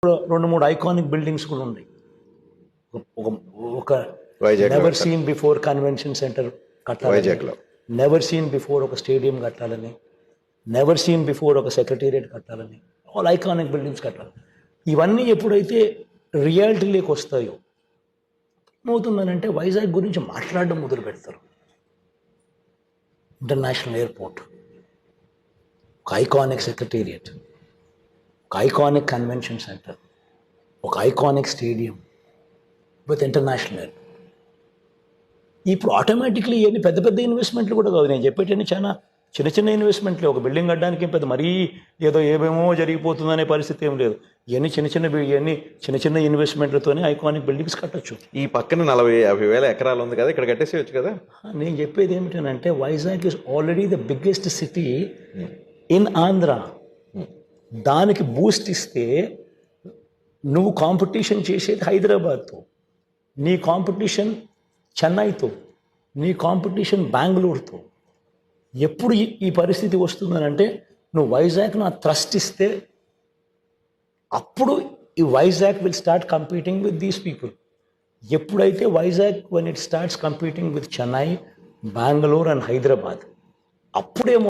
రెండు మూడు iconic buildings కూడా ఉన్నాయి. ఒక Vizag never seen before convention centre కట్టాలని, వైజాగ్లో నెవర్ సీన్ బిఫోర్ ఒక స్టేడియం కట్టాలని, నెవర్ సీన్ బిఫోర్ ఒక సెక్రటేరియట్ కట్టాలని, ఆల్ ఐకానిక్ బిల్డింగ్స్ కట్టాలి. ఇవన్నీ ఎప్పుడైతే రియాలిటీలోకి వస్తాయో ఏమవుతుందనంటే వైజాగ్ గురించి మాట్లాడడం మొదలు పెడతారు. ఇంటర్నేషనల్ ఎయిర్పోర్ట్, ఒక ఐకానిక్ సెక్రటేరియట్, ఒక ఐకానిక్ కన్వెన్షన్ సెంటర్, ఒక iconic stadium with international airport. ఇప్పుడు ఆటోమేటిక్లీ ఇవన్నీ పెద్ద పెద్ద ఇన్వెస్ట్మెంట్లు కూడా కాదు. నేను చెప్పేటన్నీ చాలా చిన్న చిన్న ఇన్వెస్ట్మెంట్లు. ఒక బిల్డింగ్ కట్టడానికి పెద్ద మరీ ఏదో ఏమేమో జరిగిపోతుందనే పరిస్థితి ఏం లేదు. ఇవన్నీ చిన్న చిన్న ఇన్వెస్ట్మెంట్లతోనే ఐకానిక్ బిల్డింగ్స్ కట్టచ్చు. ఈ పక్కన 40-50 వేల ఎకరాలు ఉంది కదా, ఇక్కడ కట్టేసేయచ్చు కదా. నేను చెప్పేది ఏమిటంటే Vizag is already the biggest city in Andhra. దానికి బూస్ట్ ఇస్తే నువ్వు కాంపిటీషన్ చేసేది హైదరాబాద్తో, నీ కాంపిటీషన్ చెన్నైతో, నీ కాంపిటీషన్ బెంగళూరుతో. ఎప్పుడు ఈ పరిస్థితి వస్తుందనంటే నువ్వు వైజాగ్ నా థ్రస్ట్ ఇస్తే అప్పుడు ఈ Vizag will start competing with these people. ఎప్పుడైతే Vizag when it starts competing with Chennai, Bengaluru and Hyderabad, అప్పుడేమో